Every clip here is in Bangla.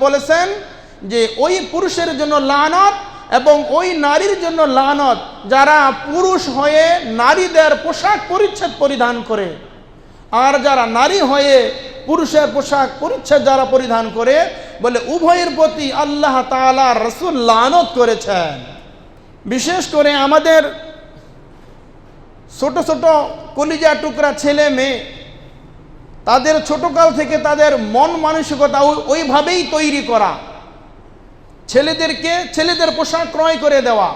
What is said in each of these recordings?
বলেছেন যে ওই পুরুষের জন্য লানত এবং ওই নারীর জন্য লানত যারা পুরুষ হয়ে নারীদের পোশাক পরিচ্ছদ পরিধান করে, আর যারা নারী হয়ে পুরুষের পোশাক পরিচ্ছদ যারা পরিধান করে, বলে উভয়ের প্রতি আল্লাহ তাআলা রাসূল লানত করেছেন। বিশেষ করে আমাদের ছোট ছোট কলিজা টুকরা ছেলে মেয়ে, তাদের ছোটকাল থেকে তাদের মন মানসিকতা ওইভাবেই তৈরি করা। ছেলেদেরকে ছেলেদের পোশাক ক্রয় করে দেওয়া,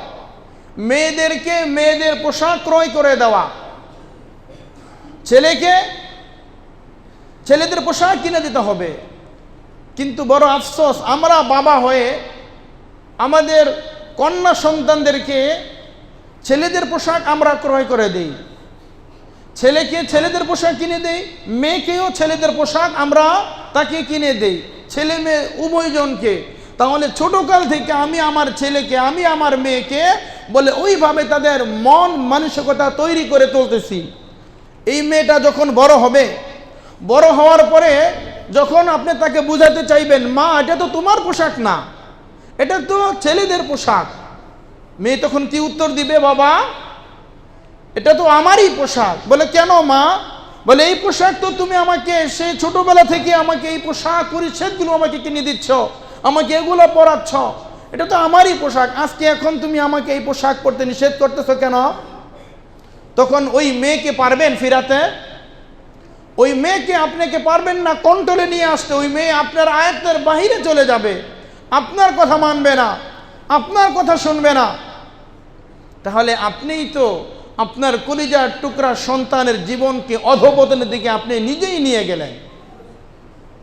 মেয়েদেরকে মেয়েদের পোশাক ক্রয় করে দেওয়া, ছেলেকে ছেলেদের পোশাক কিনে দিতে হবে। কিন্তু বড় আফসোস, আমরা বাবা হয়ে আমাদের কন্যা সন্তানদেরকে ছেলেদের পোশাক আমরা ক্রয় করে দিই, ছেলেকে ছেলেদের পোশাক কিনে দেই, মেয়েকেও ছেলেদের পোশাক আমরা তাকে কিনে দেই, ছেলে মেয়ে উভয়জনকে। তাহলে ছোটকাল থেকে আমি আমার ছেলেকে, আমি আমার মেয়েকে বলে ওইভাবে তাদের মন মানসিকতা তৈরি করে তুলতেছি। এই মেয়েটা যখন বড় হবে, বড় হওয়ার পরে যখন আপনি তাকে বুঝাতে চাইবেন, মা এটা তো তোমার পোশাক না, এটা তো ছেলেদের পোশাক, মেয়ে তখন কি উত্তর দিবে? বাবা এটা তো আমারই পোশাক। বলে কেন মা? বলে এই পোশাক তো তুমি আমাকে সেই ছোটবেলা থেকে আমাকে এই পোশাক পরিচ্ছদগুলো আমাকে কিনে দিচ্ছ, আমাকে এগুলো পরাচ্ছ, এটা তো আমারই পোশাক, আজকে এখন তুমি আমাকে এই পোশাক পরতে নিষেধ করতেছো কেন? তখন ওই মেয়েকে পারবেন ফিরাতে? ওই মেয়েকে আপনাকে পারবেন না কন্ট্রোলে নিয়ে আসতে। ওই মেয়ে আপনার আয়ত্তের বাহিরে চলে যাবে, আপনার কথা মানবে না, আপনার কথা শুনবে না। তাহলে আপনিই তো আপনার কলিজার টুকরা সন্তানের জীবনকে অধঃপতনের দিকে আপনি নিজেই নিয়ে গেলেন।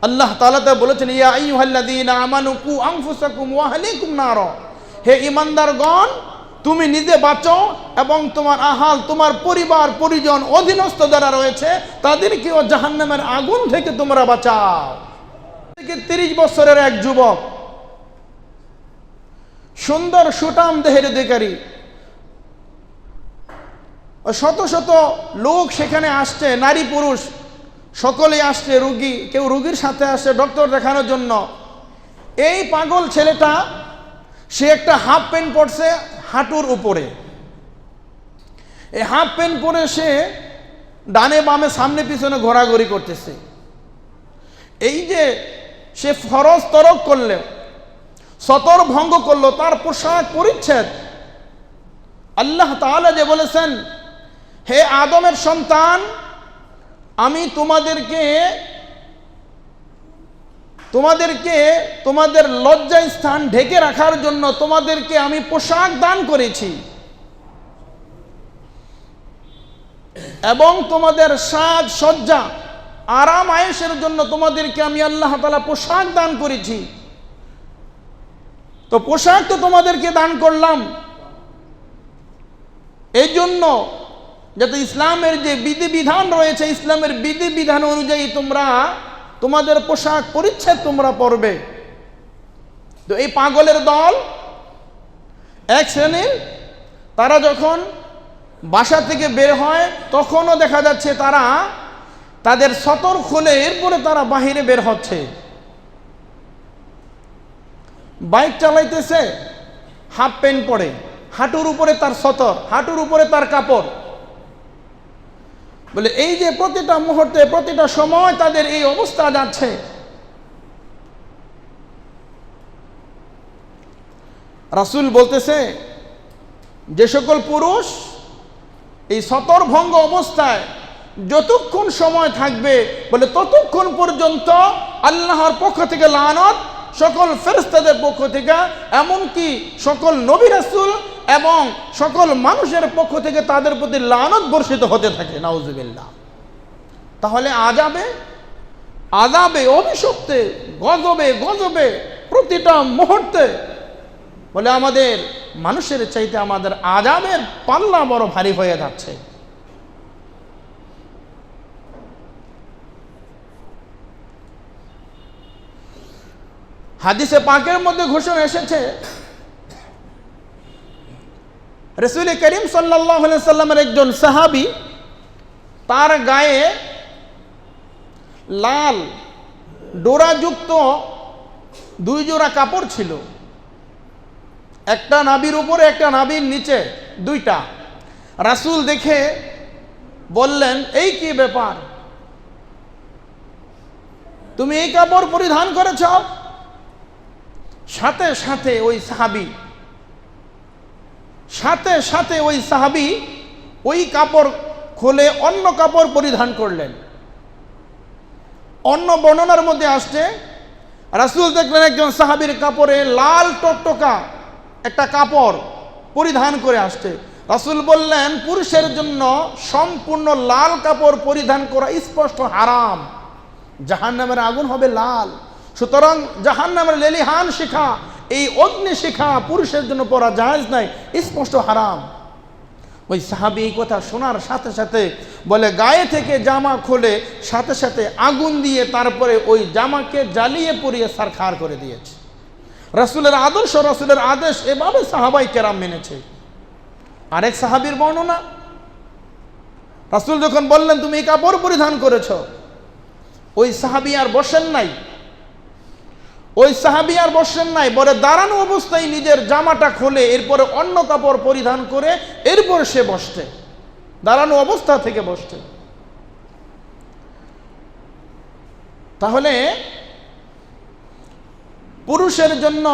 আল্লাহ তাআলা তা বলেছেন, ইয়া আইয়ুহাল্লাযীনা আমানু কু আনফুসাকুম ওয়া আহলিকুম নার, হে ঈমানদারগণ তুমি নিজে বাঁচো এবং তোমার আহাল, তোমার পরিবার পরিজন অধীনস্থ যারা রয়েছে তাদেরকেও জাহান্নামের আগুন থেকে তোমরা বাঁচাও। 30 বছরের এক যুবক, সুন্দর সুঠাম দেহের অধিকারী, শত শত লোক সেখানে আসছে, নারী পুরুষ সকলেই আসছে, রুগী, কেউ রুগীর সাথে আসছে ডক্টর দেখানোর জন্য। এই পাগল ছেলেটা সে একটা হাফ প্যান্ট পরছে হাঁটুর উপরে, এই হাফ প্যান্ট পরে সে ডানে বামে সামনে পিছনে ঘোরাঘুরি করতেছে। এই যে সে ফরজ তরক করলে, সতর ভঙ্গ করলো, তার পোশাক পরিচ্ছদ, আল্লাহ তাআলা যে বলেছেন, হে আদমের সন্তান আমি তোমাদেরকে তোমাদের লজ্জা স্থান ঢেকে রাখার জন্য তোমাদেরকে আমি পোশাক দান করেছি, এবং তোমাদের সাজ সজ্জা আরাম আয়েশের জন্য তোমাদেরকে আমি আল্লাহ তাআলা পোশাক দান করেছি। তো পোশাক তো তোমাদেরকে দান করলাম এই জন্য যাতে ইসলামের যে বিধিবিধান রয়েছে, ইসলামের বিধিবিধান অনুযায়ী তোমরা তোমাদের পোশাক পরিচ্ছদ তোমরা পরবে। তো এই পাগলের দল এক শ্রেণীর, তারা যখন বাসা থেকে বের হয় তখনও দেখা যাচ্ছে তারা তাদের সতর খুলে এরপরে তারা বাহিরে বের হচ্ছে। বাইক চালাইতেছে, হাফ প্যান্ট পরে, হাঁটুর উপরে তার সতর, হাঁটুর উপরে তার কাপড়। বলে এই যে প্রতিটা মুহূর্তে প্রতিটা সময় তাদের এই অবস্থা যাচ্ছে। রাসূল বলতেছে, যে সকল পুরুষ এই সতর ভঙ্গ অবস্থায় যতক্ষণ সময় থাকবে, বলে ততক্ষণ পর্যন্ত আল্লাহর পক্ষ থেকে লানত, সকল ফেরেশতাদের পক্ষ থেকে, এমনকি সকল নবী রাসূল এবং সকল মানুষের পক্ষ থেকে তাদের প্রতি লানত বর্ষিত হতে থাকে। নাউজুবিল্লাহ। তাহলে আযাবে অভিশপ্তে গজবে প্রতিটা মুহূর্তে, বলে আমাদের মানুষের চাইতে আমাদের আযাবের পাল্লা বড় ভারী হয়ে যাচ্ছে। হাদিসে পাকের মধ্যে ঘোষণা এসেছে, রাসূল করিম সাল্লাল্লাহু আলাইহি সাল্লামের একজন সাহাবী, তার গায়ে লাল ডোরাযুক্ত দুই জোড়া কাপড় ছিল, একটা নাভির উপরে একটা নাভির নিচে, দুইটা। রাসূল দেখে বললেন, এই কি ব্যাপার, তুমি এই কাপড় পরিধান করেছ? সাথে সাথে ওই সাহাবী ওই কাপড় খুলে অন্য কাপড় পরিধান করলেন। অন্য বর্ণনার মধ্যে আসছে, রাসূল দেখলেন একজন সাহাবীর কাপড়ে লাল টকটকা একটা কাপড় পরিধান করে আসছে। রাসূল বললেন, পুরুষের জন্য সম্পূর্ণ লাল কাপড় পরিধান করা স্পষ্ট হারাম, জাহান্নামের আগুন হবে লাল। সুতরাং জাহান্নামের লেলিহান শিখা, এই অগ্নি শিখা পুরুষের জন্য পরা জায়েজ নাই, স্পষ্ট হারাম। ওই সাহাবী এই কথা শোনার সাথে সাথে বলে, গায়ে থেকে জামা খুলে সাথে সাথে আগুন দিয়ে তারপরে ওই জামাকে জ্বালিয়ে পুড়িয়ে ছারখার করে দিয়েছে। রাসূলের আদর্শ, রাসূলের আদেশ এভাবে সাহাবাই কেরাম মেনেছে। আরেক সাহাবীর বর্ণনা, রাসূল যখন বললেন তুমি এই কাপড় পরিধান করেছ, ওই সাহাবী আর বসেন নাই, বলে দাঁড়ানো অবস্থায় নিজের জামাটা খুলে এরপরে অন্য কাপড় পরিধান করে এরপরে সে বসছে, দাঁড়ানো অবস্থা থেকে বসছে। তাহলে পুরুষের জন্য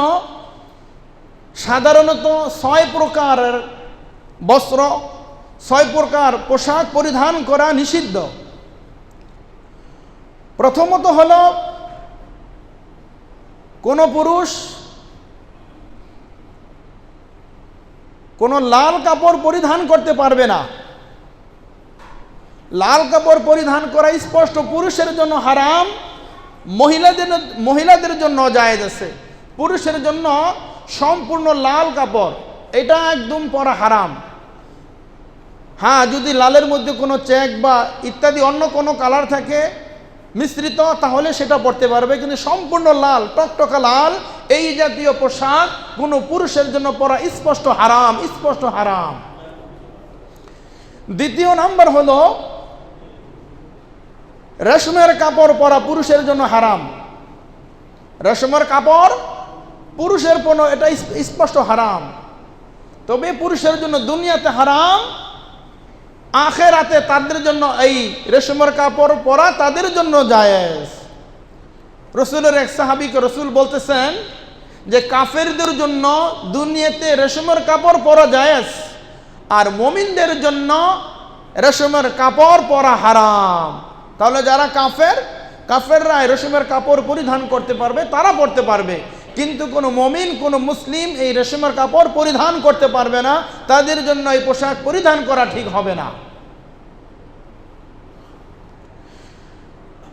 সাধারণত 6 প্রকারের বস্ত্র, 6 প্রকার পোশাক পরিধান করা নিষিদ্ধ। প্রথমত হলো, কোন পুরুষ কোনো লাল কাপড় পরিধান করতে পারবে না। লাল কাপড় পরিধান করা স্পষ্ট পুরুষের জন্য হারাম, মহিলাদের জন্য জায়েজ আছে। পুরুষের জন্য সম্পূর্ণ লাল কাপড় এটা একদম পরা হারাম। হ্যাঁ, যদি লালের মধ্যে কোনো চেক বা ইত্যাদি অন্য কোনো কালার থাকে মিশ্রিত, তাহলে সেটা পরতে পারবে, কিন্তু সম্পূর্ণ লাল, টকটকা লাল এই জাতীয় পোশাক কোনো পুরুষের জন্য পরা স্পষ্ট হারাম। দ্বিতীয় নাম্বার হলো, রেশমের কাপড় পরা পুরুষের জন্য হারাম। রেশমের কাপড় পুরুষের পণ্য, এটা স্পষ্ট হারাম। তবে পুরুষের জন্য দুনিয়াতে হারাম, আখিরাতে তাদের জন্য এই রেশমের কাপড় পরা তাদের জন্য জায়েজ। রাসূলের এক সাহাবীকে রাসূল বলতেছেন যে কাফেরদের জন্য দুনিয়াতে রেশমের কাপড় পরা জায়েজ, আর মুমিনদের জন্য রেশমের কাপড় পরা হারাম। তাহলে যারা কাফেররা রেশমের কাপড় পরিধান করতে পারবে, তারা পরতে পারবে, কিন্তু কোনো মুমিন, কোনো মুসলিম এই রেশমের কাপড় পরিধান করতে পারবে না, তাদের জন্য এই পোশাক পরিধান করা ঠিক হবে না।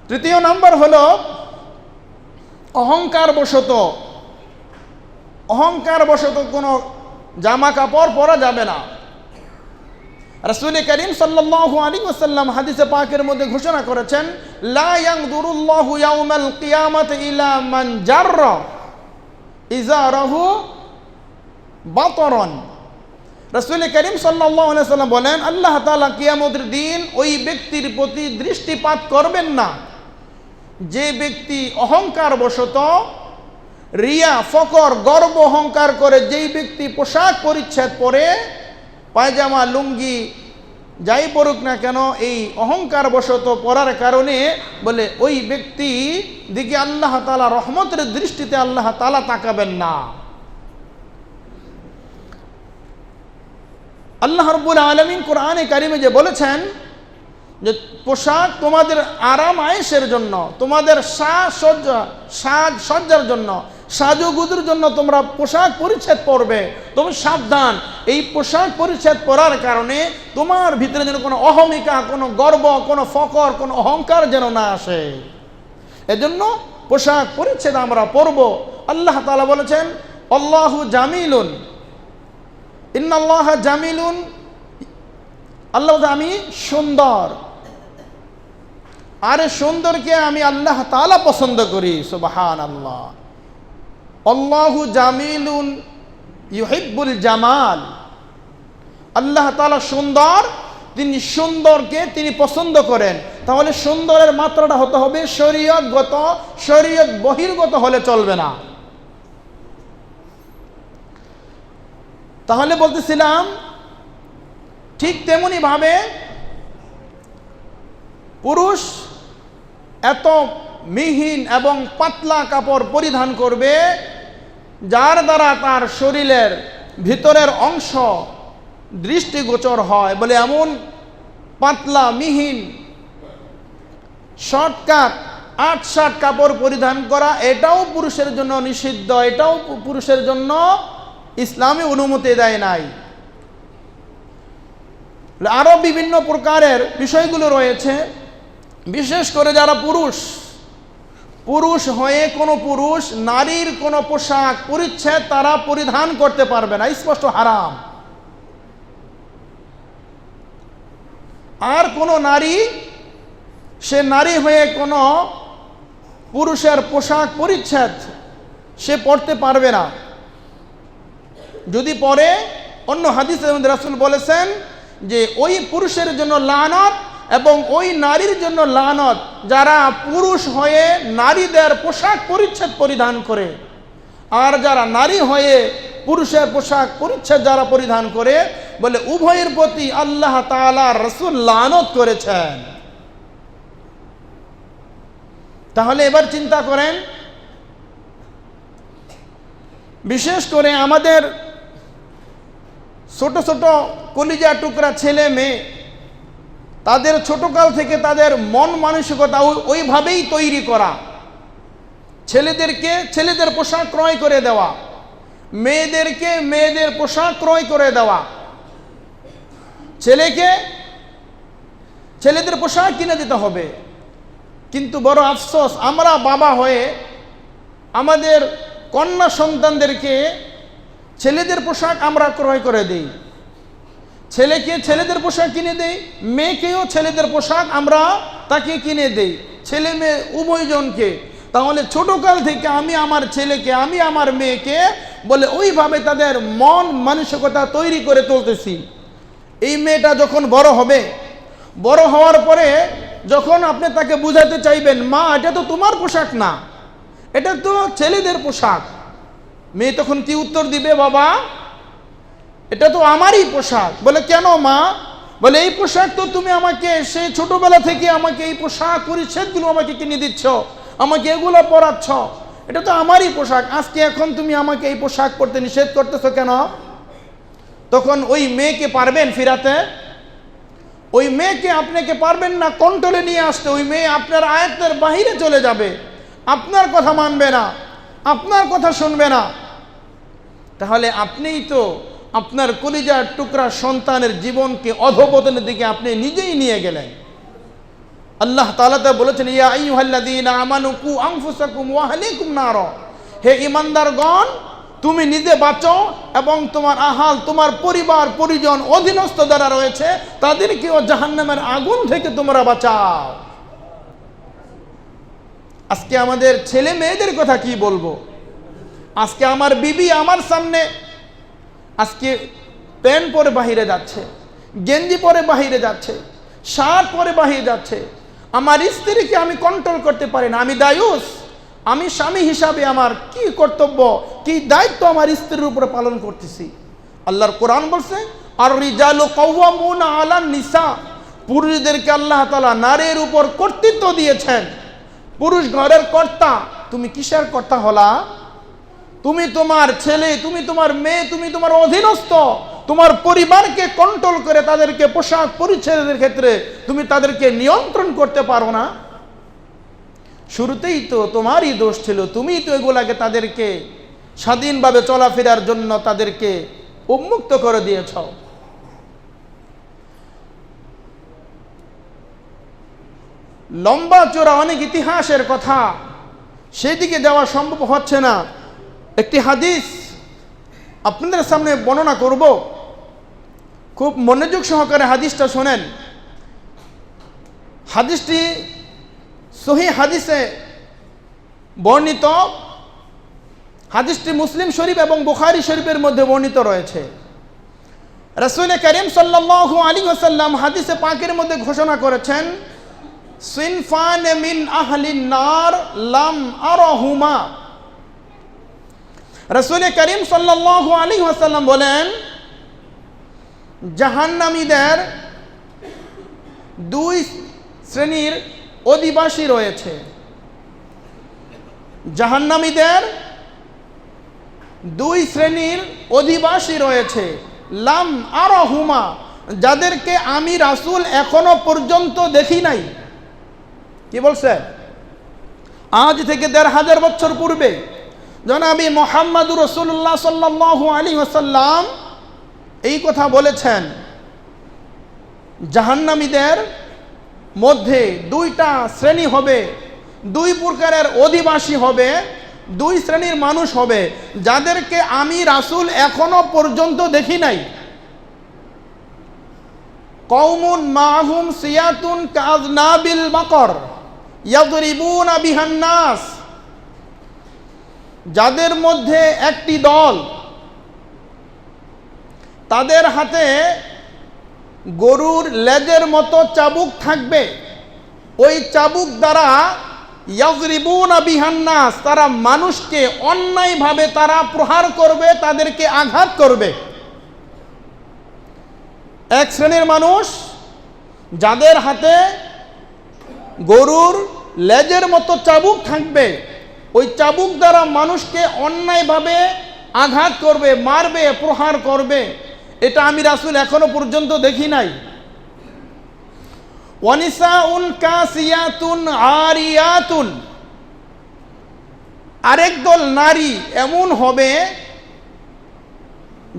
তৃতীয় নাম্বার হলো, অহংকার বশত কোনো জামা কাপড় পরা যাবে না। রাসূল করিম সাল্লাল্লাহু আলাইহি ওয়াসাল্লাম হাদিসে পাকের মধ্যে ঘোষণা করেছেন, লা ইয়ানজুরুল্লাহু ইয়াউমাল কিয়ামাতি ইলা মান জাররা ইজারাহু বাতরান। রাসূল করিম সাল্লাল্লাহু আলাইহি ওয়াসাল্লাম বলেন, আল্লাহ তাআলা কিয়ামতের দিন ওই ব্যক্তির প্রতি দৃষ্টিপাত করবেন না যে ব্যক্তি অহংকার বশত, রিয়া, ফকর, গর্ব, অহংকার করে যেই ব্যক্তি পোশাক পরিচ্ছদ পরে, পায়জামা, লুঙ্গি যাই পরুক না কেন, এই অহংকার বশত পরার কারণে বলে ওই ব্যক্তি দিকে আল্লাহ তাআলা রহমতের দৃষ্টিতে আল্লাহ তাআলা তাকাবেন না। আল্লাহ রাব্বুল আলামিন কোরআনে কারিমে যে বলেছেন যে পোশাক তোমাদের আরাম আয়েশের জন্য, তোমাদের সাজসজ্জার জন্য, সাজুগুজুর জন্য তোমরা পোশাক পরিচ্ছদ পরবে। তুমি সাবধান, এই পোশাক পরিচ্ছদ পরার কারণে তোমার ভিতরে যেন কোনো অহমিকা, কোনো গর্ব, কোনো ফকর, কোনো অহংকার যেন না আসে। এজন্য পোশাক পরিচ্ছদ আমরা পরব। আল্লাহ তাআলা বলেছেন, আল্লাহু জামিলুন, ইন্নাল্লাহা জামিলুন, আল্লাহ আমি সুন্দর, আরে সুন্দরকে আমি আল্লাহ তাআলা পছন্দ করি। সুবহানাল্লাহ। আল্লাহু জামিলুন ইউহিব্বুল জামাল, আল্লাহ তাআলা সুন্দর, তিনি সুন্দরকে তিনি পছন্দ করেন। তাহলে সুন্দরের মাত্রাটা হতে হবে শরীয়তগত, শরীয়ত বহির্গত হলে চলবে না। তাহলে বলতেছিলাম ঠিক তেমনি ভাবে পুরুষ এত মিহিন এবং পাতলা কাপড় পরিধান করবে যার দ্বারা তার শরীরের ভিতরের অংশ দৃষ্টিগোচর হয়, বলে এমন পাতলা মিহিন শর্টকাট আটশাট কাপড় পরিধান করা এটাও পুরুষের জন্য নিষিদ্ধ, এটাও পুরুষের জন্য ইসলামী অনুমতি দেয় নাই। আরো বিভিন্ন প্রকারের বিষয়গুলো রয়েছে। বিশেষ করে যারা পুরুষ হয়ে কোনো পুরুষ নারীর কোনো পোশাক পরিচ্ছদ তারা পরিধান করতে পারবে না, স্পষ্ট হারাম। আর কোনো নারী, সে নারী হয়ে কোনো পুরুষের পোশাক পরিচ্ছদ সে পরতে পারবে না। যদি পরে, অন্য হাদিসে রাসূল বলেছেন যে ওই পুরুষের জন্য লানত এবং ওই নারীর জন্য লানত যারা পুরুষ হয়ে নারীদের পোশাক পরিচ্ছদ পরিধান করে, আর যারা নারী হয়ে পুরুষের পোশাক পরিচ্ছদ যারা পরিধান করে, বলে উভয়ের প্রতি আল্লাহ তাআলা রাসূল লানত করেছেন। তাহলে এবার চিন্তা করেন, বিশেষ করে আমাদের ছোট ছোট কলিজা টুকরা ছেলে মেয়ে, তাদের ছোটকাল থেকে তাদের মন মানসিকতা ওইভাবেই তৈরি করা। ছেলেদেরকে ছেলেদের পোশাক ক্রয় করে দেওয়া, মেয়েদেরকে মেয়েদের পোশাক ক্রয় করে দেওয়া, ছেলেদের পোশাক কিনে দিতে হবে। কিন্তু বড় আফসোস, আমরা বাবা হয়ে আমাদের কন্যা সন্তানদেরকে ছেলেদের পোশাক আমরা ক্রয় করে দিই, ছেলেকে ছেলেদের পোশাক কিনে দেই, মেয়েকেও ছেলেদের পোশাক আমরা তাকে কিনে দেই, ছেলে মেয়ে উভয়জনকে। তাহলে ছোটকাল থেকে আমি আমার ছেলেকে, আমি আমার মেয়েকে বলে ওইভাবে তাদের মন মানসিকতা তৈরি করে তুলতেছি। এই মেয়েটা যখন বড় হবে, বড় হওয়ার পরে যখন আপনি তাকে বুঝাতে চাইবেন, মা এটা তো তোমার পোশাক না, এটা তো ছেলেদের পোশাক, মেয়ে তখন কি উত্তর দিবে? বাবা এটা তো আমারই পোশাক। বলে কেন মা? বলে এই পোশাক তো তুমি আমাকে সেই ছোটবেলা থেকে আমাকে এই পোশাক পরিচ্ছদগুলো আমাকে কিনে দিচ্ছ, আমাকে এগুলো পরাচ্ছ, এটা তো আমারই পোশাক, আজকে এখন তুমি আমাকে এই পোশাক পরতে নিষেধ করতেছো কেন? তখন ওই মেয়েকে পারবেন ফিরাতে? ওই মেয়েকে আপনাকে পারবেন না কন্ট্রোলে নিয়ে আসতে। ওই মেয়ে আপনার আয়ত্তের বাহিরে চলে যাবে, আপনার কথা মানবে না, আপনার কথা শুনবে না। তাহলে আপনিই তো আপনার কলিজার টুকরা সন্তানের জীবনকে অধঃপতনের দিকে আপনি নিজেই নিয়ে গেলেন। আল্লাহ তাআলা তা বলেছেন, ইয়া আইয়ুহাল্লাযীনা আমানু কু আনফুসাকুম ওয়া আহলিকুম নার, হে ঈমানদারগণ তুমি নিজে বাঁচো এবং তোমার আহাল, তোমার পরিবার পরিজন অধীনস্থ যারা রয়েছে তাদেরকেও জাহান্নামের আগুন থেকে তোমরা বাঁচাও। আজকে আমাদের ছেলে মেয়েদের কথা কি বলবো? আজকে আমার বিবি আমার সামনে আজকে প্যান্ট পরে বাহিরে যাচ্ছে, গেঞ্জি পরে বাহিরে যাচ্ছে, শার্ট পরে বাহিরে যাচ্ছে। আমার স্ত্রীকে আমি কন্ট্রোল করতে পারি না, আমি দায়ুস। আমি স্বামী হিসাবে আমার কি কর্তব্য, কি দায়িত্ব আমার স্ত্রীর উপরে পালন করতেছি। আল্লাহর কোরআন বলছে, আর রিজালু কাওয়ামুনা আলান নিসা, পুরুষদেরকে আল্লাহ তাআলা নারীর উপর কর্তৃত্ব দিয়েছেন। পুরুষ ঘরের কর্তা, তুমি কিসের কর্তা হলা? তুমি তোমার ছেলে, তুমি তোমার মেয়ে, তুমি তোমার অধীনস্থ, তোমার পরিবারকে কন্ট্রোল করে তাদেরকে পোশাক পরিচ্ছদের ক্ষেত্রে তুমি তাদেরকে নিয়ন্ত্রণ করতে পারো না। শুরুতেই তো তোমারই দোষ ছিল, তুমিই তো এগুলাকে তাদেরকে স্বাধীনভাবে চলাফেরার জন্য তাদেরকে উন্মুক্ত করে দিয়েছ। লম্বা চোরা অনেক ইতিহাসের কথা, সেদিকে যাওয়া সম্ভব হচ্ছে না। একটি হাদিস আপনাদের সামনে বর্ণনা করব, খুব মনোযোগ সহকারে হাদিসটা শোনেন। হাদিসটি সহিহ হাদিসে বর্ণিত, হাদিসটি মুসলিম শরীফ এবং বুখারী শরীফের মধ্যে বর্ণিত রয়েছে। রাসূল করিম সাল্লাল্লাহু আলাইহি ওয়াসাল্লাম হাদিসে পাকের মধ্যে ঘোষণা করেছেন, সিনফান মিন আহলিন নার লাম আরাহুমা। রাসূল করিম সাল্লাল্লাহু আলাইহি ওয়াসাল্লাম বলেন, জাহান্নামীদের দুই শ্রেণীর অধিবাসী রয়েছে। জাহান্নামীদের দুই শ্রেণীর অধিবাসী রয়েছে। লাম আরহুমা, যাদেরকে আমি রাসূল এখনো পর্যন্ত দেখি নাই। কি বলছে? আজ থেকে ১৫০০ বছর পূর্বে জনাবি মুহাম্মদুর রাসূলুল্লাহ সাল্লাল্লাহু আলাইহি ওয়াসাল্লাম এই কথা বলেছেন, জাহান্নামীদের মধ্যে দুইটা শ্রেণী হবে, দুই প্রকারের অধিবাসী হবে, দুই শ্রেণীর মানুষ হবে, যাদেরকে আমি রাসূল এখনো পর্যন্ত দেখি নাই। কওমুন মাহুম সিয়াতুন কাযনাবিল বাকর ইয়াদরিবুনা বিহান নাস, যাদের মধ্যে একটি দল, তাদের হাতে গরুর লেজের মতো চাবুক থাকবে, ওই চাবুক দ্বারা ইয়াজরিবুনা বিহান নাস, তারা মানুষকে অন্যায়ভাবে তারা প্রহার করবে, তাদেরকে আঘাত করবে। এক শ্রেণীর মানুষ যাদের হাতে গরুর লেজের মতো চাবুক থাকবে, ওই চাবুক দ্বারা মানুষকে অন্যায়ভাবে আঘাত করবে, মারবে, প্রহার করবে। এটা আমি রাসূল এখনো পর্যন্ত দেখি নাই। ওয়ানিসাউন কাসিয়াতুন আরিয়াতুন, আরেক দল নারী এমন হবে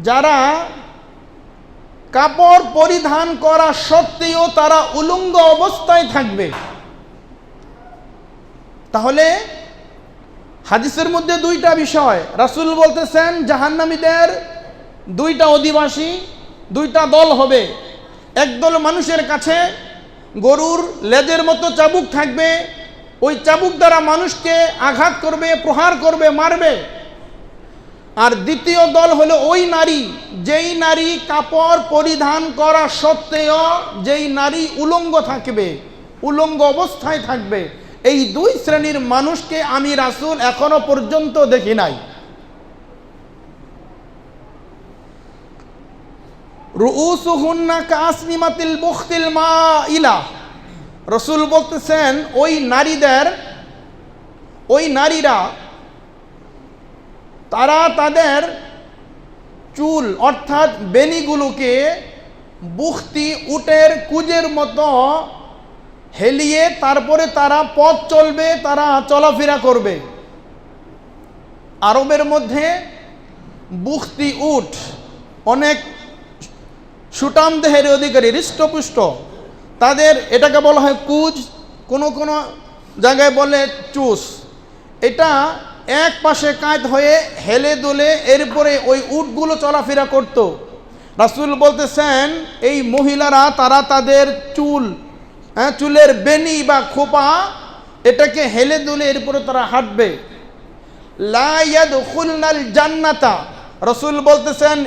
যারা কাপড় পরিধান করা সত্ত্বেও তারা উলঙ্গ অবস্থায় থাকবে। তাহলে হাদিসের মধ্যে দুইটা বিষয়। রাসূল বলতেছেন জাহান্নামীদের দুইটা অধিবাসী, দুইটা দল হবে। একদল মানুষের কাছে গরুর লেজের মতো চাবুক থাকবে, ওই চাবুক দ্বারা মানুষকে আঘাত করবে, প্রহার করবে, মারবে। আর দ্বিতীয় দল হলো ওই নারী, যেই নারী কাপড় পরিধান করা সত্ত্বেও যেই নারী উলঙ্গ থাকবে, উলঙ্গ অবস্থায় থাকবে। এই দুই শ্রেণীর মানুষকে আমি রাসূল এখনো পর্যন্ত দেখি নাই। রুউসুহুন্না কাসনিমাতিল বুখতিল মাইলা, রাসূল বলতেছেন ওই নারীরা তারা তাদের চুল অর্থাৎ বেনিগুলোকে বুখতি উটের কুজের মতো হেলিয়ে তারপরে তারা পথ চলবে, তারা চলাফেরা করবে। আরবের মধ্যে বুখতি উট অনেক সুটাম দেহের অধিকারী, হৃষ্টপুষ্ট, তাদের এটাকে বলা হয় কুজ, কোনো কোনো জায়গায় বলে চুস। এটা এক পাশে কাঁধ হয়ে হেলে দুলে এরপরে ওই উটগুলো চলাফেরা করত। রাসূল বলতেছেন এই মহিলারা তারা তাদের চুলের বেনি বা খোপা এটাকে হেলে দুলে এরপরে তারা হাঁটবে। লা ইয়াদখুলনাল জান্নাতা, রাসূল বলতেছেন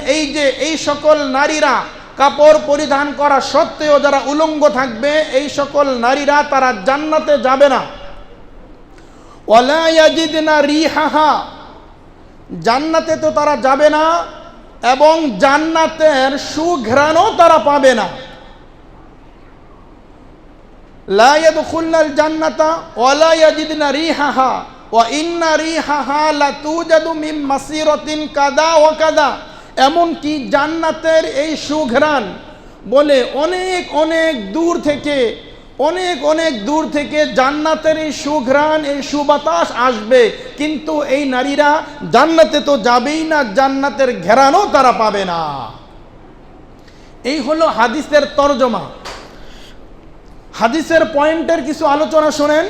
এই সকল নারীরা কাপড় পরিধান করা সত্ত্বেও যারা উলঙ্গ থাকবে, এই সকল নারীরা তারা জান্নাতে যাবে না। ওয়ালা ইয়াজিদনা রিহাহা, জান্নাতে তো তারা যাবে না এবং জান্নাতের সুঘ্রাণও তারা পাবে না। লা ইয়াদখুলনাল জান্নাতা ওয়ালা ইয়াজিদনা রিহাহা ওয়া ইন্না রিহাহা লাতুজাদু মিন মাসিরাতিন কাদা ওয়া কাদা, এমনকি জান্নাতের এই সুঘ্রাণ বলে অনেক অনেক দূর থেকে জান্নাতের এই সুঘ্রাণ, এই সুবাতাস আসবে, কিন্তু এই নারীরা জান্নাতে তো যাবেই না, জান্নাতের ঘেরানও তারা পাবে না। এই হলো হাদিসের তরজমা। হাদিসের পয়েন্টের কিছু আলোচনা শোনেন।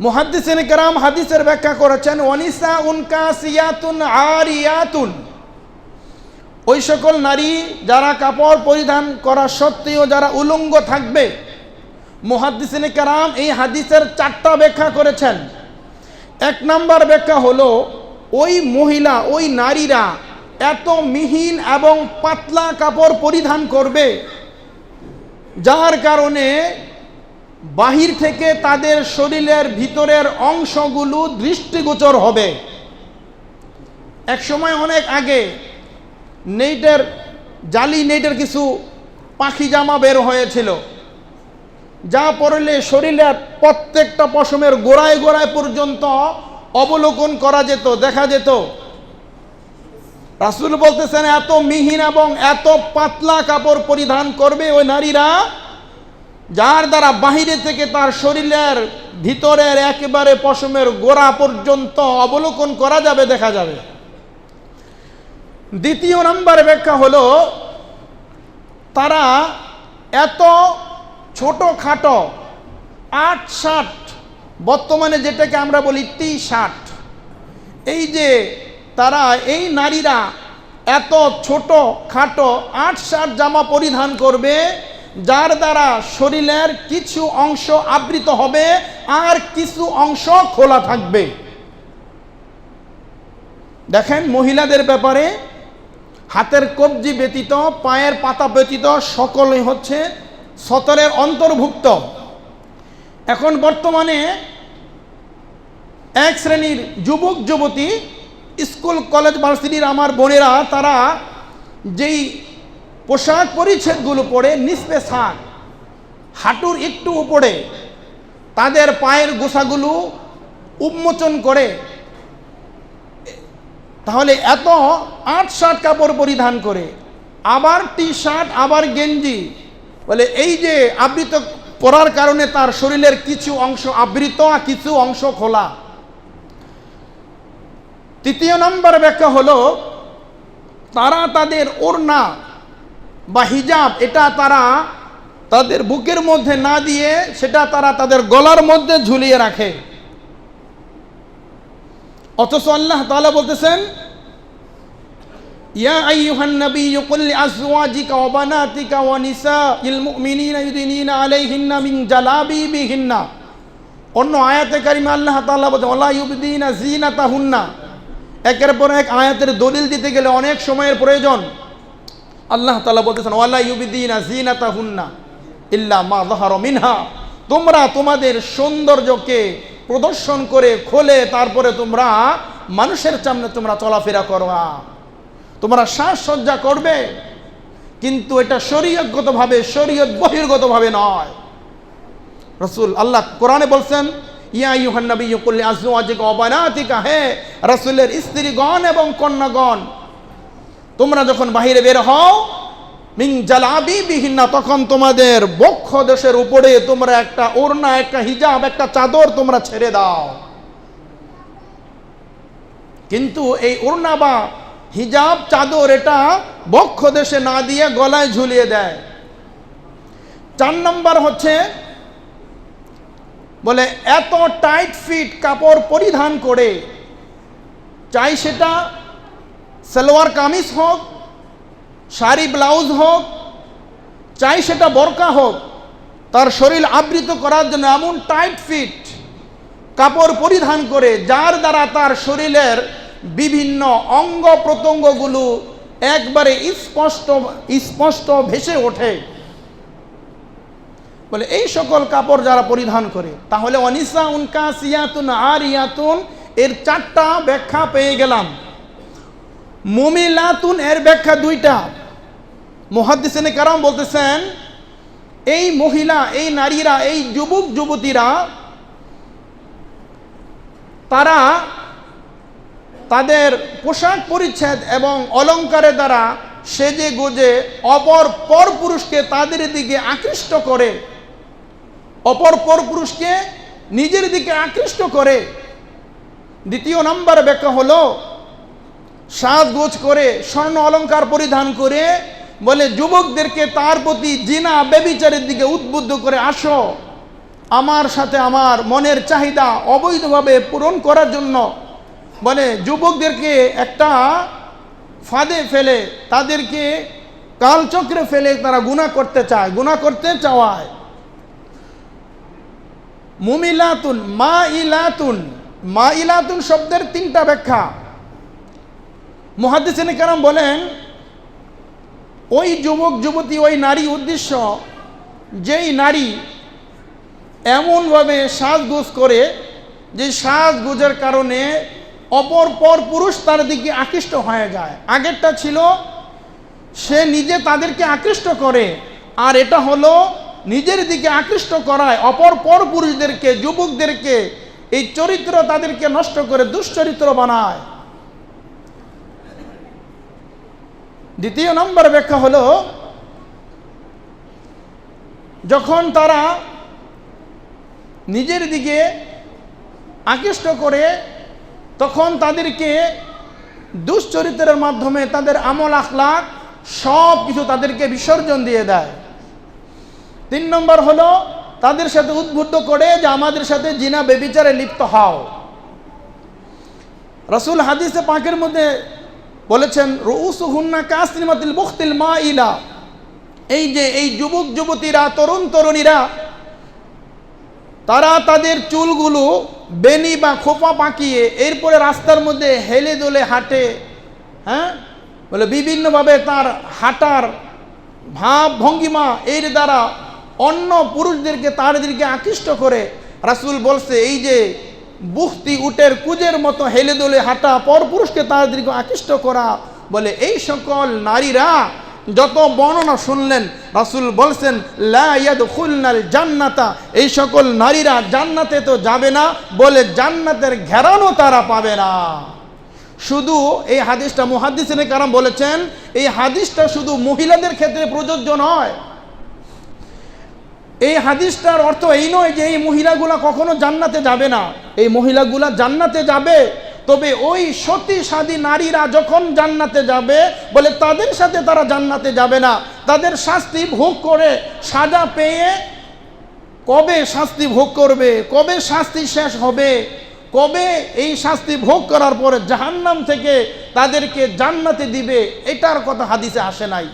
মুহাদ্দিসিনে কেরাম হাদিসের ব্যাখ্যা করেছেন, ওয়ানিসাউন কাসিয়াতুন আরিয়াতুন, ওই সকল নারী যারা কাপড় পরিধান করা সত্ত্বেও যারা উলঙ্গ থাকবে। মুহাদ্দিসিনে কেরাম এই হাদিসের 4টা ব্যাখ্যা করেছেন। 1 নম্বর ব্যাখ্যা হলো ওই মহিলা, ওই নারীরা এত মিহিন এবং পাতলা কাপড় পরিধান করবে যার কারণে বাহির থেকে তাদের শরীরের ভিতরের অংশগুলো দৃষ্টিগোচর হবে। এক সময় অনেক আগে নেটের জালি নেটের কিছু পাখি জামা বের হয়েছিল, যা পরলে শরীরের প্রত্যেকটা পশমের গোড়ায় গোড়ায় পর্যন্ত অবলোকন করা যেত, দেখা যেত। রাসূল বলতেছেন এত মিহিন এবং এত পাতলা কাপড় পরিধান করবে ওই নারীরা, যার দ্বারা বাহিরে থেকে তার শরীরের ভিতরের একেবারে পশমের গোড়া পর্যন্ত অবলোকন করা যাবে, দেখা যাবে। দ্বিতীয় নম্বর ব্যাখ্যা হলো, তারা এত ছোটখাটো 8-শার্ট, বর্তমানে যেটাকে আমরা বলি টি-শার্ট, এই যে তারা এই নারীরা এত ছোট খাটো 8-শার্ট জামা পরিধান করবে, যার দ্বারা শরীরের কিছু অংশ আবৃত হবে আর কিছু অংশ খোলা থাকবে। দেখেন, মহিলাদের ব্যাপারে হাতের কবজি ব্যতীত, পায়ের পাতা ব্যতীত সকলই হচ্ছে সতরের অন্তর্ভুক্ত। এখন বর্তমানে এক শ্রেণীর যুবক যুবতী, স্কুল কলেজ ভার্সিটির আমার বোনেরা, তারা যেই পোশাক পরিচ্ছদগুলো পরে নিচে শার্ট, হাঁটুর একটু উপরে তাদের পায়ের গোছাগুলো উন্মোচন করে, তাহলে এত 8-শার্ট কাপড় পরিধান করে, আবার টি-শার্ট, আবার গেঞ্জি, বলে এই যে আবৃত পরার কারণে তার শরীরের কিছু অংশ আবৃত আর কিছু অংশ খোলা। তৃতীয় নম্বর ব্যাখ্যা হলো, তারা তাদের ওড়না বা হিজাব, এটা তারা তাদের বুকের মধ্যে না দিয়ে সেটা তারা তাদের গলার মধ্যে ঝুলিয়ে রাখে। অথচ আল্লাহ তাআলা বলতেছেন, ইয়া আইয়ুহান নাবিয়্যু কুল লিআজওয়াজিকা ওয়া বানাতিকা ওয়া নিসাইল মুমিনিনা ইউদিনিনা আলাইহিন্না মিন জালাবিবিহিন্না। অন্য আয়াতে কারিমা আল্লাহ তাআলা বলেন, ওয়ালা ইউবদিনা যিনাতাহুন্না। একের পর এক আয়াতের দলিল দিতে গেলে অনেক সময়ের প্রয়োজন। আল্লাহ তাআলা বলতেছেন, ওয়ালা ইউবদিনা যিনাতাহুন্না ইল্লা মা যাহারা মিনহা। তোমরা তোমাদের সৌন্দর্যকে প্রদর্শন করে খোলে তারপরে তোমরা মানুষের সামনে তোমরা চলাফেরা করবা, তোমরা সাজসজ্জা করবে, কিন্তু এটা শরীয়তগতভাবে, শরীয়ত বহির্গতভাবে নয়। রাসূল আল্লাহ কোরআনে বলছেন, ইয়া আইয়ুহান নাবিয়্যু কুল লিআজওয়াজিকা ওয়া বানাতিকা, হে রাসূলের স্ত্রীগণ এবং কন্যাগণ, তোমরা যখন বাহিরে বের হও, মিন জালাবিবিহিন্না, তখন তোমাদের বক্ষ দেশের উপরে তোমরা একটা ওড়না, একটা হিজাব, একটা চাদর তোমরা ছেড়ে দাও। কিন্তু এই ওড়না বা হিজাব, চাদর, এটা বক্ষ দেশে না দিয়ে গলায় ঝুলিয়ে দেয়। 4 নম্বর হচ্ছে, বলে এত টাইট ফিট কাপড় পরিধান করে, চাই সেটা সালোয়ার কামিজ হোক, শাড়ি ব্লাউজ হোক, চাই সেটা বোরকা হোক, তার শরীর আবৃত করার জন্য এমন টাইট ফিট কাপড় পরিধান করে, যার দ্বারা তার শরীরের বিভিন্ন অঙ্গ প্রত্যঙ্গগুলো একবারে স্পষ্ট ভেসে ওঠে। বলে এই সকল কাপড় যারা পরিধান করে, তাহলে ওয়ানিসাউন কাসিয়াতুন আরিয়াতুন, এর 4টা ব্যাখ্যা পেয়ে গেলাম। মুমিলাতুন, এর ব্যাখ্যা 2টা। মুহাদ্দিসিনে কেরাম বলতেছেন, এই মহিলা, এই নারীরা, এই যুবক যুবতীরা, তারা তাদের পোশাক পরিচ্ছদ এবং অলঙ্কারের দ্বারা সেজে গুজে অপর পর পুরুষকে তাদের দিকে আকৃষ্ট করে, অপর পর পুরুষকে নিজের দিকে আকৃষ্ট করে। দ্বিতীয় নম্বর ব্যাখ্যা হলো, সাজগোজ করে, স্বর্ণ অলঙ্কার পরিধান করে, বলে যুবকদেরকে তার প্রতি জিনা ব্যভিচারের দিকে উদ্বুদ্ধ করে, আসো আমার সাথে আমার মনের চাহিদা অবৈধভাবে পূরণ করার জন্য। বলে যুবকদেরকে একটা ফাঁদে ফেলে, তাদেরকে কালচক্রে ফেলে তারা গুনাহ করতে চায়, গুনাহ করতে চাওয়ায়। মুমিলাতুন, মাইলাতুন, মাইলাতুন শব্দের 3টা ব্যাখ্যা। মুহাদ্দিসিনে কেরাম বলেন, ওই যুবক যুবতী, ওই নারী উদ্দেশ্য, যেই নারী এমনভাবে সাজগোজ করে যে সাজগোজের কারণে অপর পর পুরুষ তার দিকে আকৃষ্ট হয়ে যায়। আগেরটা ছিল সে নিজে তাদেরকে আকৃষ্ট করে, আর এটা হলো নিজের দিকে আকৃষ্ট করায় অপর পর পুরুষদেরকে, যুবকদেরকে, এই চরিত্র তাদেরকে নষ্ট করে দুশ্চরিত্র বানায়। দ্বিতীয় নম্বর ব্যাখ্যা হলো, যখন তারা নিজের দিকে আকৃষ্ট করে তখন তাদেরকে দুশ্চরিত্রের মাধ্যমে তাদের আমল আখলাক সব কিছু তাদেরকে বিসর্জন দিয়ে দেয়। 3 নম্বর হলো, তাদের সাথে উদ্বুদ্ধ করে যে আমাদের সাথে জিনা বেবিচারে লিপ্ত হও। রাসূল হাদিসে পাকের মধ্যে বলেছেন, রুউসুহুন্না কাসনিমাতিল বুখতিল মাইলা, এই যে এই যুবক যুবতীরা, তরুণ তরুণীরা, তারা তাদের চুলগুলো বেনি বা খোপা পাকিয়ে এরপরে রাস্তার মধ্যে হেলে দোলে হাঁটে। হ্যাঁ, বলে বিভিন্নভাবে তার হাঁটার ভাব ভঙ্গিমা এর দ্বারা অন্য পুরুষদেরকে তাদেরকে আকৃষ্ট করে। রাসূল বলছে, এই যে বুখতি উটের কুজের মতো হেলে দোলে হাঁটা, পরপুরুষকে তাদেরকে আকৃষ্ট করা, বলে এই সকল নারীরা যত বর্ণনা শুনলেন, রাসূল বলছেন লা ইয়াদখুলনাল জান্নাতা, এই সকল নারীরা জান্নাতে তো যাবে না, বলে জান্নাতের ঘেরানো তারা পাবে না। শুধু এই হাদিসটা মুহাদ্দিসিনে কারাম বলেছেন, এই হাদিসটা শুধু মহিলাদের ক্ষেত্রে প্রযোজ্য নয়। এই হাদিসটার অর্থ এই নয় যে এই মহিলাগুলা কখনো জান্নাতে যাবে না। এই মহিলাগুলা জান্নাতে যাবে, তবে ওই সতী সাদী নারীরা যখন জান্নাতে যাবে, বলে তাদের সাথে তারা জান্নাতে যাবে না। তাদের শাস্তি ভোগ করে সাজা পেয়ে কবে শাস্তি ভোগ করবে, কবে শাস্তি শেষ হবে, কবে এই শাস্তি ভোগ করার পরে জাহান্নাম থেকে তাদেরকে জান্নাতে দিবে, এটার কথা হাদিসে আসে নাই।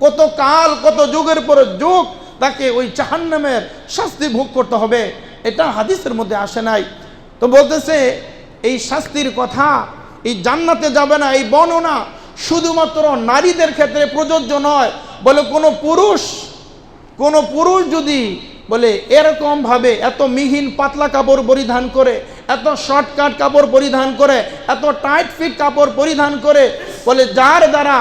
কত কাল, কত যুগের পর যুগ তাকে ওই জাহান্নামের শাস্তি ভোগ করতে হবে, এটা হাদিসের মধ্যে আসে নাই। তো বলতেছে এই শাস্তির কথা, এই জান্নাতে যাবে না, এই বর্ণনা শুধুমাত্র নারীদের ক্ষেত্রে প্রযোজ্য নয়। বলে কোনো পুরুষ যদি বলে এরকম ভাবে এত মিহিন পাতলা কাপড় পরিধান করে, এত শর্টকাট কাপড় পরিধান করে, এত টাইট ফিট কাপড় পরিধান করে, বলে যার দ্বারা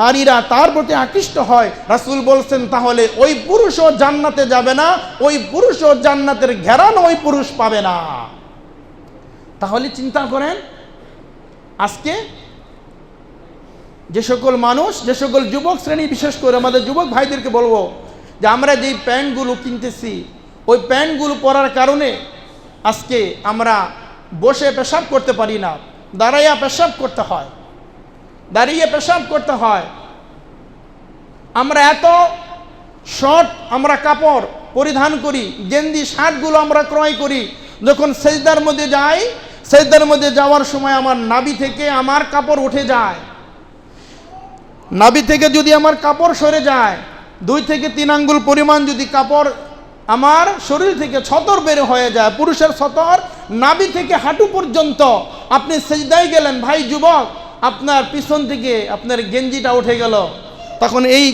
নারীরা তার প্রতি আকৃষ্ট হয়, রাসূল বলছেন তাহলে ওই পুরুষও জান্নাতে যাবে না, ওই পুরুষও জান্নাতের ঘেরানো ওই পুরুষ পাবে না। তাহলে চিন্তা করেন, আজকে যে সকল মানুষ, যে সকল যুবক শ্রেণী, বিশেষ করে আমাদের যুবক ভাইদেরকে বলবো যে আমরা যেই প্যান্টগুলো কিনতেছি, ওই প্যান্টগুলো পরার কারণে আজকে আমরা বসে পেশাব করতে পারি না, দাঁড়াইয়া পেশাব করতে হয়, দাঁড়িয়ে পেশাব করতে হয়। আমরা এত শর্ট আমরা কাপড় পরিধান করি, গেঞ্জি শার্টগুলো আমরা ক্রয় করি, যখন সেজদার মধ্যে যাই, সেজদার মধ্যে যাওয়ার সময় আমার নাভি থেকে আমার কাপড় উঠে যায়। নাভি থেকে যদি আমার কাপড় সরে যায়, 2 থেকে 3 আঙ্গুল পরিমাণ যদি কাপড় আমার শরীর থেকে ছতর বের হয়ে যায়, পুরুষের ছতর নাভি থেকে হাঁটু পর্যন্ত, আপনি সেজদায় গেলেন, ভাই যুবক, আপনার পিছন থেকে আপনার গেঞ্জিটা উঠে গেল, তখন এই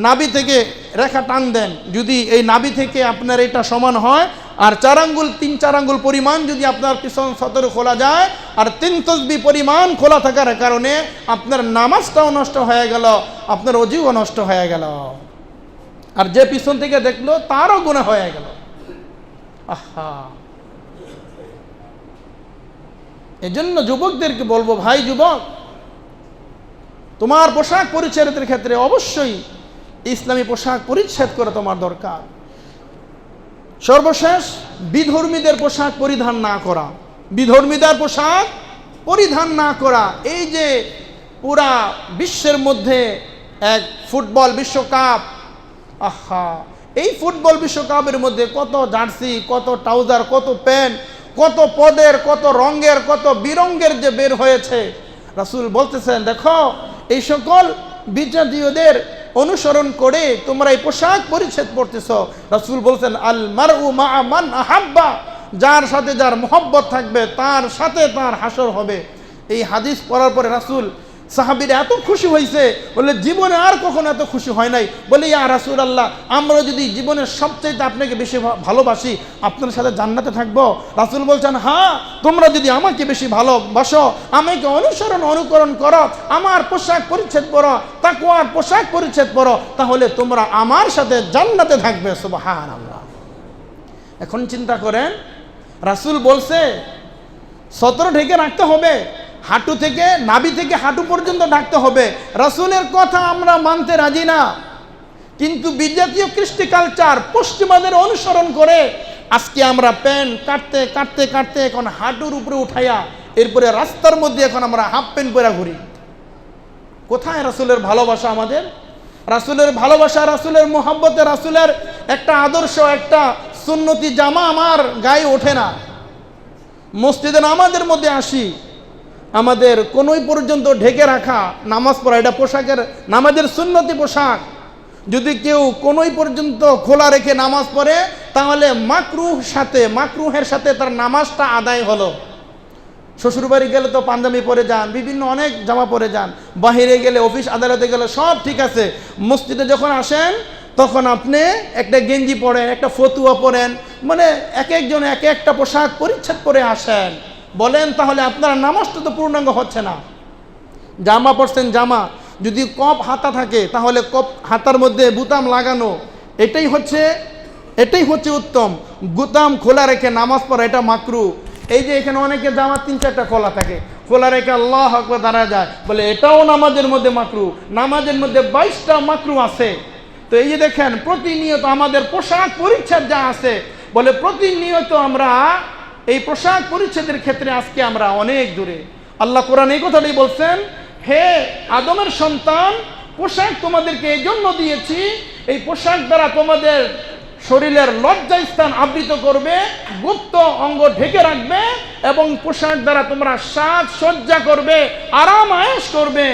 নাভি থেকে রেখা টান দেন, যদি এই নাভি থেকে আপনার এটা সমান হয়, আর 4 আঙ্গুল 3-4 আঙ্গুল পরিমাণ যদি আপনার পিছন সতর খোলা যায়, আর 3 তসবিহ পরিমাণ খোলা থাকার কারণে আপনার নামাজটাও নষ্ট হয়ে গেল, আপনার ওযুও নষ্ট হয়ে গেল, আর যে পিছন থেকে দেখলো তারও গুনাহ হয়ে গেল। আহা, এজন্য যুবকদেরকে বলবো, ভাই যুবক, তোমার পোশাক পরিচ্ছদের ক্ষেত্রে অবশ্যই ইসলামী পোশাক পরিচ্ছদ করা তোমার দরকার। সর্বশেষ, বিধর্মীদের পোশাক পরিধান না করা, বিধর্মীদের পোশাক পরিধান না করা। এই যে পুরা বিশ্বের মধ্যে এক ফুটবল বিশ্বকাপ, আহা, এই ফুটবল বিশ্বকাপের মধ্যে কত জার্সি, কত ট্রাউজার, কত প্যান্ট, কত পদের, কত রঙের, কত বিরঙ্গের যে বের হয়েছে। রাসূল বলতেছেন, দেখো এই সকল বিজাতীয়দের অনুসরণ করে তোমরা এই পোশাক পরিচ্ছদ পরতেছ। রাসূল বলছেন, আল মারউ মা মান আহাব্বা, যার সাথে যার মহব্বত থাকবে তার সাথে তার হাসর হবে। এই হাদিস পড়ার পরে রাসূল সাহাবীরা এত খুশি হয়েছে, বলে জীবনে আর কখনো এত খুশি হয় নাই। বলে ইয়া রাসূলুল্লাহ, আমরা যদি জীবনের সবচাইতে আপনাকে বেশি ভালোবাসি, আপনার সাথে জান্নাতে থাকবো? রাসূল বলছেন, হ্যাঁ, তোমরা যদি আমাকে বেশি ভালোবাসো, আমাকে অনুকরণ করো, আমার পোশাক পরিচ্ছেদ পরো, তাকওয়ার পোশাক পরিচ্ছেদ পরো, তাহলে তোমরা আমার সাথে জান্নাতে থাকবে। সুবহানাল্লাহ। এখন চিন্তা করেন, রাসূল বলছে সতর ঢেকে রাখতে হবে, হাঁটু থেকে, নাভি থেকে হাঁটু পর্যন্ত ঢাকতে হবে। রাসূলের কথা আমরা মানতে রাজি না, কিন্তু বিজাতীয় কৃষ্টি কালচার পশ্চিমাদের অনুসরণ করে আজকে আমরা প্যান্ট কাটতে কাটতে কাটতে এখন হাঁটুর উপরে উঠাইয়া এরপরে রাস্তার মধ্যে এখন আমরা হাফ প্যান্ট পরে ঘুরি। কোথায় রাসূলের ভালোবাসা? আমাদের রাসূলের ভালোবাসা, রাসূলের মুহাব্বতে, রাসূলের একটা আদর্শ, একটা সুন্নতি জামা আমার গায়ে ওঠে না। মসজিদে নামাজের মধ্যে আসি, আমাদের কোনোই পর্যন্ত ঢেকে রাখা নামাজ পড়া, এটা পোশাকের, নামাজের সুন্নতি পোশাক। যদি কেউ কোনোই পর্যন্ত খোলা রেখে নামাজ পড়ে, তাহলে মাকরুহের সাথে তার নামাজটা আদায় হলো। শ্বশুরবাড়ি গেলে তো পাঞ্জাবি পরে যান, বিভিন্ন অনেক জামা পরে যান, বাহিরে গেলে, অফিস আদালতে গেলে সব ঠিক আছে। মসজিদে যখন আসেন তখন আপনি একটা গেঞ্জি পরেন, একটা ফতুয়া পরেন, মানে এক একজন এক একটা পোশাক পরিচ্ছেদ পরে আসেন। বলেন তাহলে আপনার নামাজটা তো পূর্ণাঙ্গ হচ্ছে না। জামা পরছেন, জামা যদি কপ হাতা থাকে তাহলে কপ হাতার মধ্যে বুতাম লাগানো, এটাই হচ্ছে উত্তম। বুতাম খোলা রেখে নামাজ পড়া এটা মাকরু। এই যে এখানে অনেকে জামা 3-4টা খোলা থাকে, খোলা রেখে আল্লাহু আকবার দাঁড়া যায়, বলে এটাও নামাজের মধ্যে মাকরু। নামাজের মধ্যে 22টা মাকরু আছে। তো এই যে দেখেন, প্রতিনিয়ত আমাদের পোশাক পরিচ্ছদ যা আছে, বলে প্রতিনিয়ত আমরা এই পোশাক পরিচ্ছদের ক্ষেত্রে আজকে আমরা অনেক দূরে। আল্লাহ কোরআন এই কথাটাই বলছেন, হে আদমের সন্তান, পোশাক তোমাদেরকে এই জন্য দিয়েছি, এই পোশাক দ্বারা তোমাদের শরীরের লজ্জা স্থান আবৃত করবে, গুপ্ত অঙ্গ ঢেকে রাখবে, এবং পোশাক দ্বারা তোমরা সাজসজ্জা করবে, আরাম আয়েশ করবে।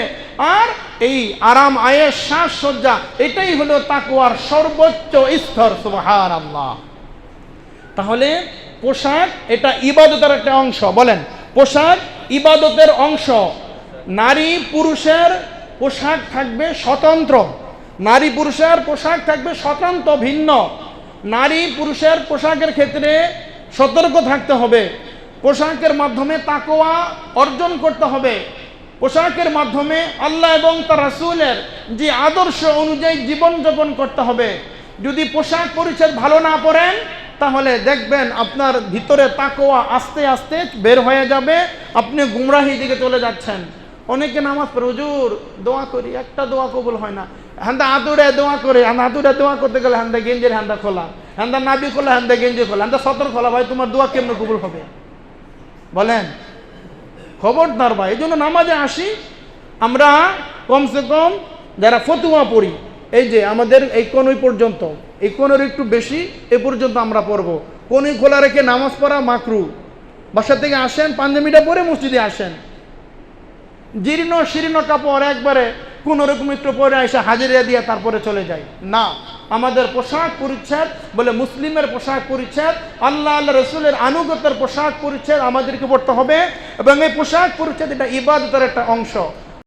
আর এই আরাম আয়েশ, সাজসজ্জা, এটাই হলো তাকওয়ার সর্বোচ্চ স্তর। সুবহানাল্লাহ। তাহলে পোশাক এটা ইবাদতের একটা অংশ। বলেন, পোশাক ইবাদতের অংশ। নারী পুরুষের পোশাক থাকবে স্বতন্ত্র, নারী পুরুষের পোশাক থাকবে স্বতন্ত্র, ভিন্ন। নারী পুরুষের পোশাকের ক্ষেত্রে সতর্ক থাকতে হবে, পোশাকের মাধ্যমে তাকওয়া অর্জন করতে হবে, পোশাকের মাধ্যমে আল্লাহ এবং তার রাসূলের যে আদর্শ অনুযায়ী জীবনযাপন করতে হবে। যদি পোশাক পরিচ্ছদ ভালো না পরেন, তাহলে দেখবেন আপনার ভিতরে তাকওয়া আস্তে আস্তে বের হয়ে যাবে, আপনি গুমরাহির দিকে চলে যাচ্ছেন। অনেকে নামাজ পড়ে, হুজুর দোয়া করি, একটা দোয়া কবুল হয় না, হান্দা আতুরে দোয়া করে, আতুরে দোয়া করতে গেলে হান্দা গেঞ্জের হান্দা খোলা, হান্দা নাবি খোলা, হান্দা গেঞ্জি খোলা, হান্দা সতর খোলা। ভাই তোমার দোয়া কেমন কবুল হবে? বলেন, খবরদার ভাই। এই জন্য নামাজে আসি আমরা কমসে কম যারা ফতুয়া পড়ি, এই যে আমাদের এই কোনই পর্যন্ত, এই কোনের একটু বেশি এ পর্যন্ত আমরা পড়বো। কোনই খোলা রেখে নামাজ পড়া মাকরু। বাসা থেকে আসেন, পাঞ্জাবিটা পরে মসজিদে আসেন, জীর্ণ শীর্ণ কাপড় একবারে কোনোরকম একটু পরে এসে হাজিরা দিয়ে তারপরে চলে যায় না। আমাদের পোশাক পরিচ্ছদ, বলে মুসলিমের পোশাক পরিচ্ছদ, আল্লাহ রসুলের আনুগত্যের পোশাক পরিচ্ছদ আমাদেরকে পড়তে হবে, এবং এই পোশাক পরিচ্ছদ এটা ইবাদতের একটা অংশ।